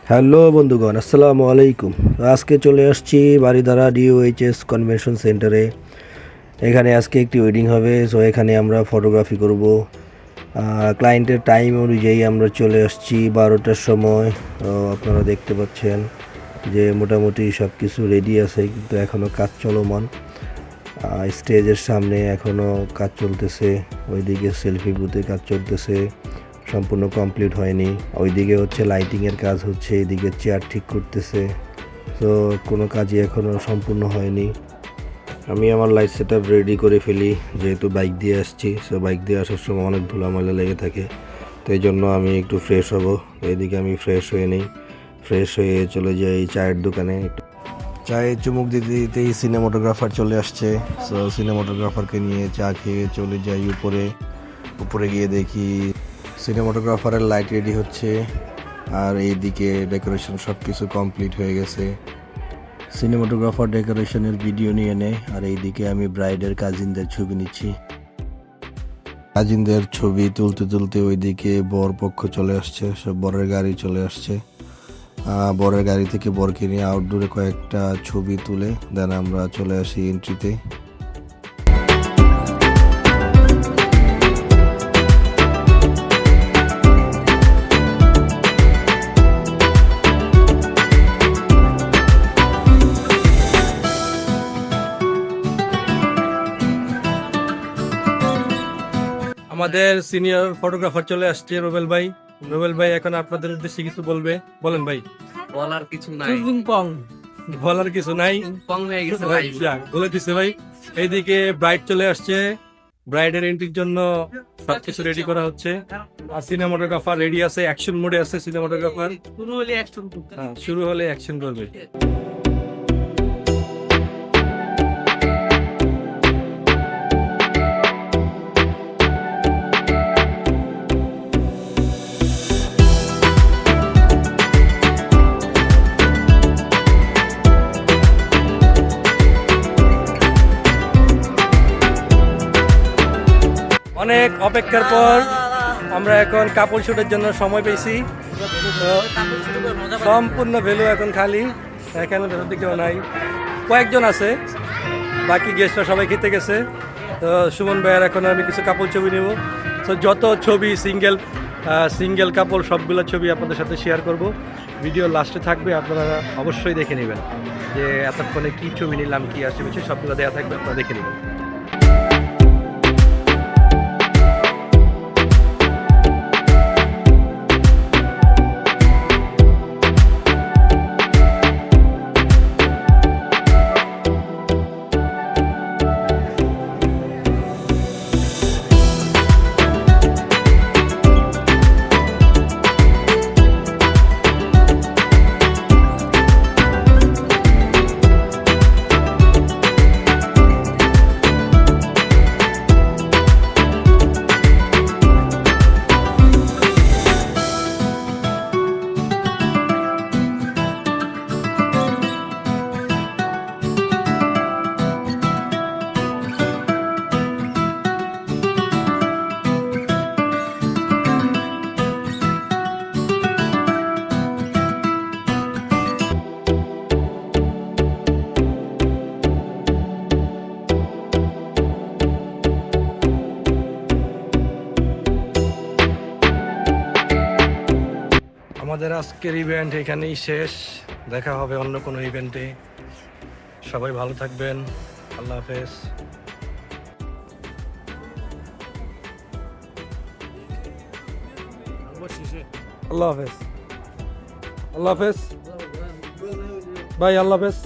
Hello বন্ধুগণ, আসসালামু আলাইকুম। আজকে চলে আসছি বারিধারা ডিওএইচএস কনভেনশন সেন্টারে। এখানে আজকে একটি ওয়েডিং হবে, সো এখানে আমরা ফটোগ্রাফি করব। ক্লায়েন্টের টাইম অনুযায়ী আমরা চলে আসছি 12টার সময়। তো আপনারা দেখতে পাচ্ছেন যে মোটামুটি সব কিছু রেডি আছে, কিন্তু এখনও কাজ চলমান। স্টেজের সামনে এখনও কাজ চলতেছে, ওইদিকে সেলফি বুথে কাজ চলতেছে, সম্পূর্ণ কমপ্লিট হয়নি। ওইদিকে হচ্ছে লাইটিংয়ের কাজ হচ্ছে, এদিকে চেয়ার ঠিক করতেছে। তো কোনো কাজই এখনও সম্পূর্ণ হয়নি। আমি আমার লাইট সেট আপ রেডি করে ফেলি, যেহেতু বাইক দিয়ে আসছি। সো বাইক দিয়ে আসার সময় অনেক ধুলাময়লা লেগে থাকে, তো এই জন্য আমি একটু ফ্রেশ হব। এইদিকে আমি ফ্রেশ হয়ে নিই, ফ্রেশ হয়ে চলে যাই চায়ের দোকানে। চায়ে চুমুক দিতে দিতেই সিনেমাটোগ্রাফার চলে আসছে। সো সিনেমাটোগ্রাফারকে নিয়ে চা খেয়ে চলে যাই উপরে। উপরে গিয়ে দেখি সিনেমাটোগ্রাফারের লাইট রেডি হচ্ছে, আর এইদিকে ডেকোরেশন সব কিছু কমপ্লিট হয়ে গেছে। সিনেমাটোগ্রাফার ডেকোরেশনের ভিডিও নিয়ে নেয়, আর এইদিকে আমি ব্রাইডের কাজিনদের ছবি নিচ্ছি। কাজিনদের ছবি তুলতে তুলতে ওইদিকে বর পক্ষ চলে আসছে, সব বরের গাড়ি চলে আসছে। বরের গাড়ি থেকে বরকে নিয়ে আউটডোরে কয়েকটা ছবি তুলে দেন আমরা চলে আসি এন্ট্রিতে। আমাদের সিনিয়র ফটোগ্রাফার চলে আসছে রুবেল ভাই। রুবেল ভাই এখন আপনাদের উদ্দেশ্যে কিছু বলবে, বলেন ভাই। বলার কিছু নাই, বলার কিছু নাই, পং হয়ে গেছে ভাই। বলে দিছে ভাই। এইদিকে ব্রাইড চলে আসছে, ব্রাইডের এন্ট্রির জন্য সবকিছু রেডি করা হচ্ছে। আর সিনেমাটোগ্রাফার রেডি আছে, অ্যাকশন মোডে আছে সিনেমাটোগ্রাফার। শুরু হলে অ্যাকশন করবে। অনেক অপেক্ষার পর আমরা এখন কাপড় শুটের জন্য সময় পেয়েছি। তো সম্পূর্ণ ভেলু এখন খালি, এখানে ভেতর দিকেও নাই, কয়েকজন আছে, বাকি গেস্টরা সবাই খেতে গেছে। তো সুমন ভাইয়ের এখন আমি কিছু কাপড় ছবি নেব। তো যত ছবি সিঙ্গেল কাপড় সবগুলো ছবি আপনাদের সাথে শেয়ার করব। ভিডিও লাস্টে থাকবে, আপনারা অবশ্যই দেখে নেবেন যে এতক্ষণে কী ছবি নিলাম, কী আসছে, সবগুলো দেওয়া থাকবে, আপনারা দেখে নেবেন। আমাদের আজকের ইভেন্ট এখানেই শেষ, দেখা হবে অন্য কোনো ইভেন্টে। সবাই ভালো থাকবেন, আল্লাহ হাফেজ। আল্লাহ হাফেজ, আল্লাহ হাফেজ ভাই, আল্লাহ হাফেজ।